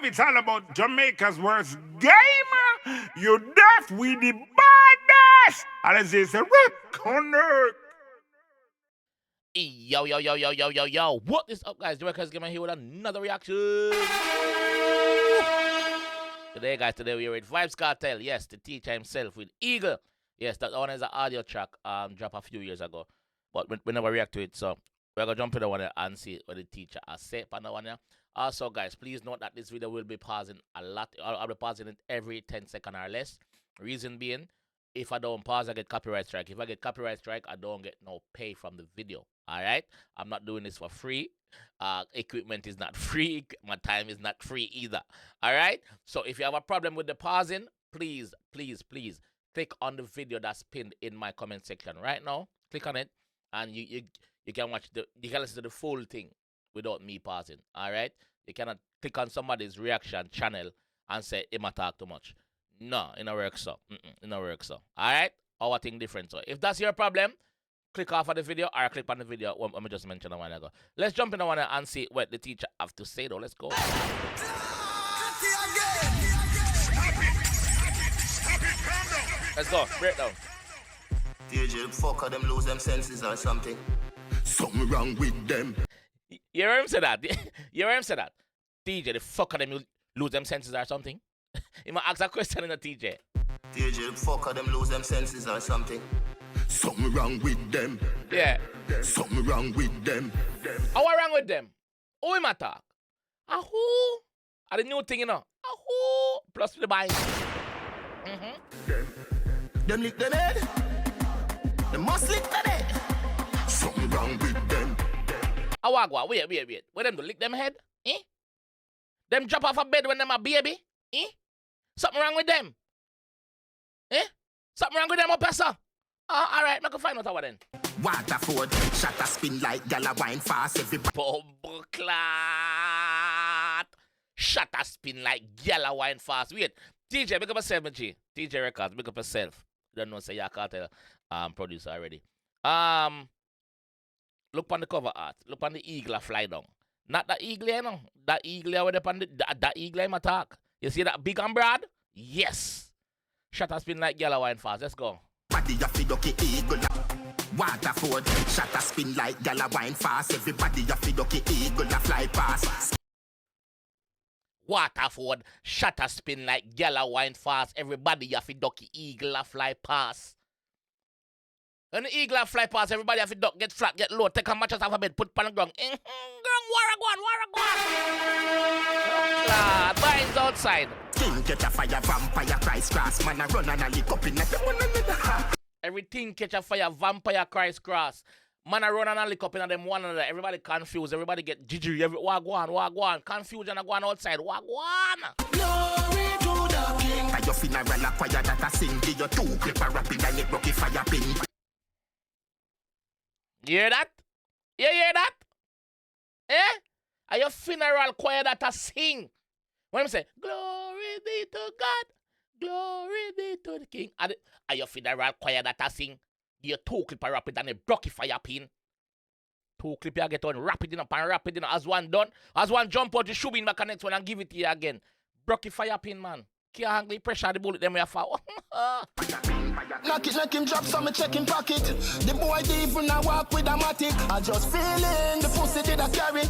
it's all about Jamaica's worst game. You deaf, we the baddest. And as they say, connect. Yo, yo, yo, yo, yo, yo, yo. What is up, guys? JAMAICA'S here with another reaction. Today, guys, we're with Vybz Kartel. Yes, the teacher himself with 𝐑𝐄𝐂𝐓𝐈𝐎𝐍. Yes, that one is an audio track dropped a few years ago. But we never react to it, so we're going to jump in the one and see what the teacher has said on the one here. Also, guys, please note that this video will be pausing a lot. I'll be pausing it every 10 seconds or less. Reason being, if I don't pause, I get copyright strike. If I get copyright strike, I don't get no pay from the video. All right? I'm not doing this for free. Equipment is not free. My time is not free either. All right? So if you have a problem with the pausing, please, please, please click on the video that's pinned in my comment section right now. Click on it, and you can watch you can listen to the full thing without me pausing. All right? You cannot click on somebody's reaction channel and say it might talk too much. No, it don't work so. It don't work so. All right? Our thing different. So if that's your problem, click off of the video or click on the video. Let me just mention a while ago. Let's jump in the one and see what the teacher have to say though. Let's go. Let's go. Breakdown. DJ, fuck them lose them senses or something. Something wrong with them. You hear him say that? You hear him say that? DJ, the fuck of them lose them senses or something? He might ask a question in the TJ. DJ, fuck them lose them senses or something. Something wrong with them. Yeah. Something wrong with them. What wrong with them? Who him attack? A who? A the new thing, you know? A who? Plus the bind. Them lick them head. They must lick them head. Something wrong with them. Wait. Where them to lick them head? Eh? Them drop off a bed when them a baby? Eh? Something wrong with them? Eh? Something wrong with them, Oppressor? Alright, I can find out how then. Waterford, shut a spin like gala wine fast. Everybody. Bumble clot. Shut a spin like yellow wine fast. Wait, TJ, make up yourself, G. TJ Records, make up yourself. Don't know, say you Kartel producer already. Look on the cover art. Look on the eagle fly down. Not the eagle, you know. That eagle with that eagle in attack. You see that big and broad? Yes. Shut a spin like yellow wine fast. Let's go. Body of the ducky eagle. Waterford, shut a spin like gala wine fast. Everybody of the ducky eagle fly past. Waterford, shut a spin like yellow wine fast. Everybody have a ducky eagle fly past. When the eagle fly past, everybody have a duck, get flat, get low, take a mattress off a bed, put pan the ground. Binds outside. King catch a fire, vampire Christ cross. Man, I run and I lick up in the Everything catch a fire, vampire Christ cross. Man, I run and I lick up in them one another. Everybody confused, everybody get jittery. Wagwan. Confusion, I go on outside. Wagwan. Glory to the King. By your funeral, a choir that I sing. Give your two clip a rapid and it rocky fire pin. You hear that? You hear that? Eh? Are your funeral choir that I sing? When I say, glory be to God, glory be to the King. Are your funeral choir that I sing? Give your two clip a rapid and a rocky fire pin. Two clip you get on rapid enough and rapid enough. As one done, as one jump out, you shoot in back next one and give it to you again. Rocky fire pin, man. Can't handle the pressure of the bullet them we have fall. Knock him drop some check him pocket. The boy didn't even walk with a matic. I just feeling the pussy did a carry.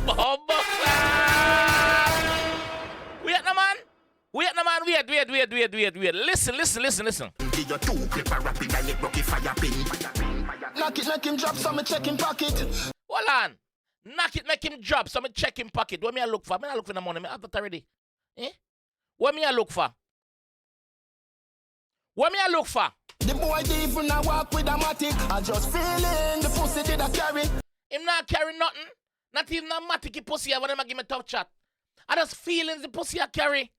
Wait no man. Wait. Listen. Give your two clip a rapid and it rocky fire pin. Knock him drop some check him pocket. Hold on. Knock it, make him drop some check him pocket. What me I look for? Me I look for the money. Me have that already. Eh? What me I look for? What me I look for? The boy didn't even walk with a matic. I just feeling the pussy did a carry. Him not carry nothing. Not even a matic pussy. I want him to give me tough chat. I just feelings the pussy I carry.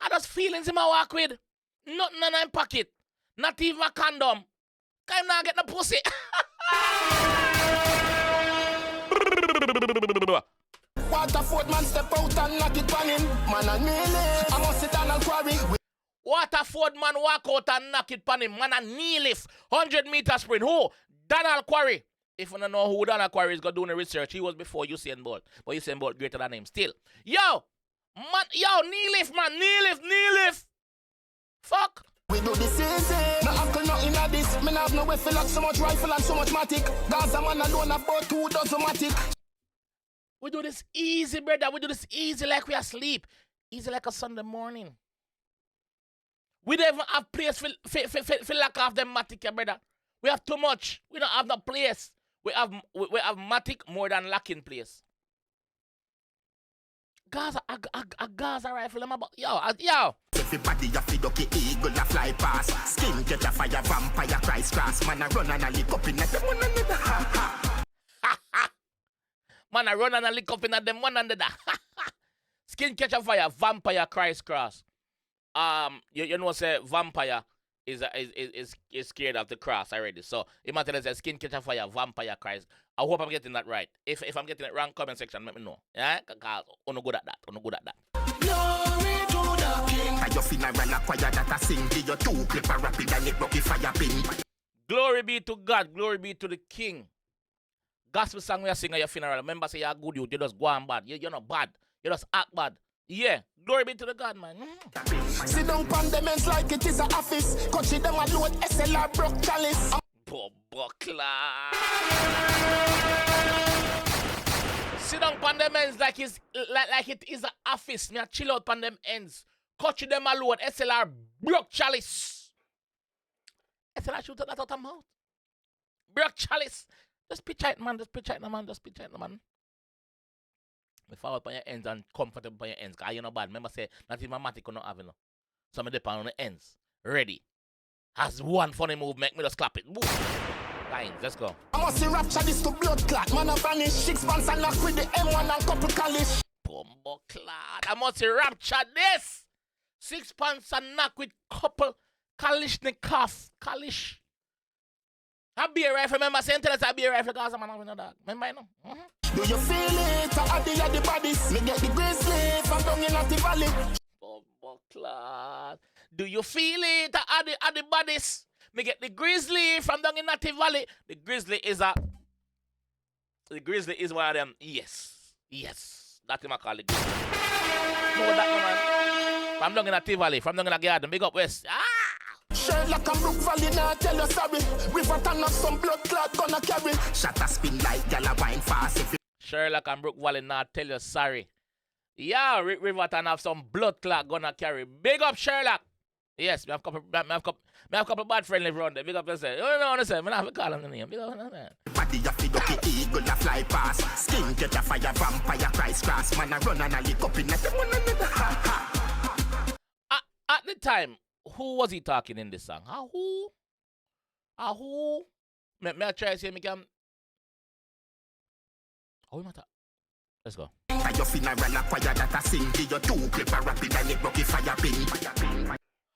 I just feelings him I walk with. Nothing in my pocket. Not even a condom. Can not get the pussy. Waterford man step out and knock it on him. Man and nearly. I must sit down and quarry. Waterford man walk out and knock it on him. Man a knee lift. 100-meter sprint. Who? Donald Quarry. If you don't know who Donald Quarry is going to do the research, he was before Usain Bolt. But Usain Bolt greater than him still. Yo! Man, yo, knee lift, man. Knee lift. Fuck. We do this easy. No uncle nothing at this. Me have no way feel like so much rifle and so much matic. Gaza man alone about 2 dozen matic. We do this easy, brother. We do this easy like we asleep. Easy like a Sunday morning. We don't even have place for lack of them matic, brother. We have too much. We don't have no place. We have matic more than lacking place. Gaza, a Gaza rifle, I'm about, yo. Everybody a feed up the eagle a fly past. Skin catch a fire, vampire cries cross. Man a run and a lick up in at them one another. Man a run and a lick up in at them one another. Skin catch a fire, vampire cries cross. You know say vampire is scared of the cross already. So imagine say skin catch a fire, vampire cries. I hope I'm getting that right. If I'm getting it wrong, comment section, let me know. Yeah, because I'm not good at that. Glory to the King. Your funeral choir that I sing. Give your 2 clip a rapid and it rocky fire pin. Glory be to God. Glory be to the King. Gospel song we are singing at your funeral. Remember say you're good, you just go on bad. You're not bad. You just act bad. Yeah. Glory be to the God, man. Sit down on the men's like it is an office. Coach them a load SLR broke chalice. Buckler. Sit down on them ends like it is an office. Me a chill out on them ends. Coach them a load SLR broke chalice. SLR shoot that out of mouth. Broke chalice. Just picture it, man. Just picture it, man. Me forward on your ends and comfortable on your ends. Cause you know bad. Remember say not even matic not having no. So me depend on the ends. Ready. Has one funny move, make me just clap it. Move. Lines, let's go. I must see rapture this to blood clot. Man a vanish. 6 months and knock with the M1 and couple calish. Bumbo clot. I must see rapture this. 6 pants and knock with couple Kalishnikov. Kalish. A beer rifle, remember saying tell us a beer rifle because I'm not having a dog. Remember you know? Do you feel it? I add the bodies. Me get the grizzly from down in the valley. Bumbo clot. Do you feel it? I add the bodies. Me get the grizzly from down in Native Valley. The grizzly is one of them. Yes. That's what I call it. No, that no, man. From down in Native Valley, from down in the garden, big up west. Sherlock and Brook Valley now tell you sorry. River turn up some blood clot gonna carry. Shut a spin like gala wine fast. Sherlock and Brook Valley now tell you sorry. Yeah, River turn have some blood clot gonna carry. Big up Sherlock. Yes, me have couple bad friends live around there. Big up yourself. You know what I'm saying? I have to call them the name. Big up body a feed up the eagle a fly past. Skin catch a fire, vampire cries cross. Man a run and a lick up in at them one another. At the time, who was he talking in this song? Who? May I try to say me can... How we matter? Let's go. Your funeral choir that I sing. Give your 2 clip a rapid and it rocky fire pin.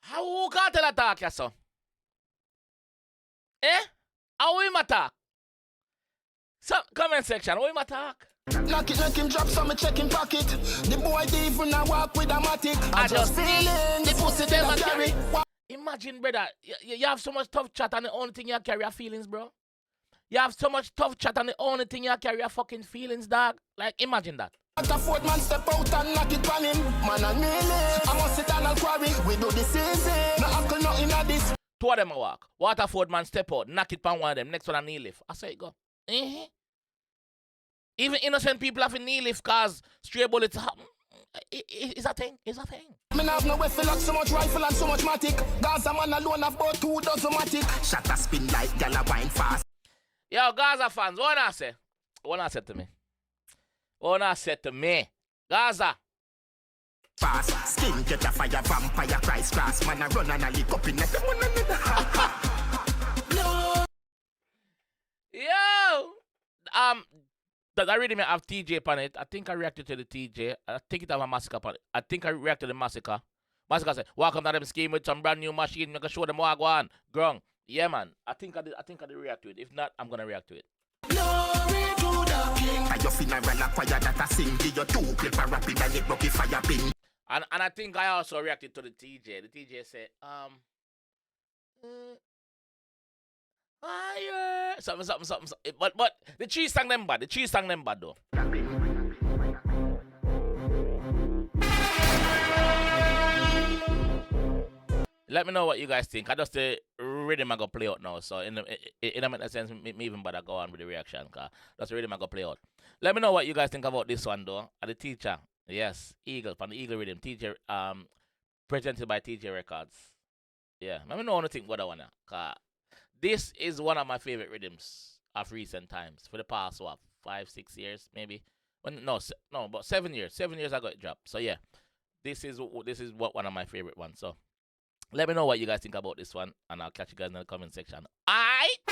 How Kartel attack ya so? How we attack? Some comment section, how we attack? Knock it, make him drop some checking pocket. The boy didn't even walk with a matic. I just feeling the pussy them a carry. Imagine, brother, you have so much tough chat and the only thing you carry are feelings, bro. You have so much tough chat and the only thing you carry are fucking feelings, dog. Like, imagine that. Waterford man step out and knock it on him. Man and me I must sit down and quarry. We do this easy. No uncle nothing at this. 2 of them a walk. Waterford man step out, knock it on one of them. Next one a knee lift. I say it go. Even innocent people have a knee lift cause stray bullets happen. It's a thing. Me have no way feel like so much rifle and so much matic. Gaza man alone have about 2 dozen matic. Shut a spin like gala wine fast. Yo, Gaza fans, what I say? What I said to me? Gaza. Fast, skin catch a fire, vampire cries cross. Man a run and a lick up in at them one another. Yo! That I really may have TJ on it. I think I reacted to the TJ. I think it have a massacre on it. I think I reacted to the massacre. Massacre said, welcome to them scheme with some brand new machine. Make a show them what I go on. Grung. Yeah, man. I think I did react to it. If not, I'm gonna react to it. Glory to the King. Your funeral choir that I sing. Give your 2 clip a rapid and it rocky fire pin. And I think I also reacted to the TJ. The TJ said, fire. Something. But the cheese sang them bad. though. let me know what you guys think. I just the rhythm I go play out now. So in a sense, me even better go on with the reaction. Cause that's the rhythm I go play out. Let me know what you guys think about this one though. The teacher, yes, Eagle from the Eagle Rhythm. Teacher, presented by TJ Records. Yeah, let me know what you think about that one. Cause this is one of my favorite rhythms of recent times for the past 5-6 years maybe. No, about 7 years. 7 years I got it dropped. So yeah, this is what one of my favorite ones. So let me know what you guys think about this one, and I'll catch you guys in the comment section. Aight?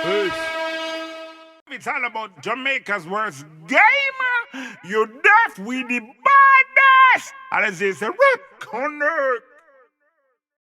Peace. It's all about Jamaica's worst game. You deaf with the baddest. And it's a rip connect.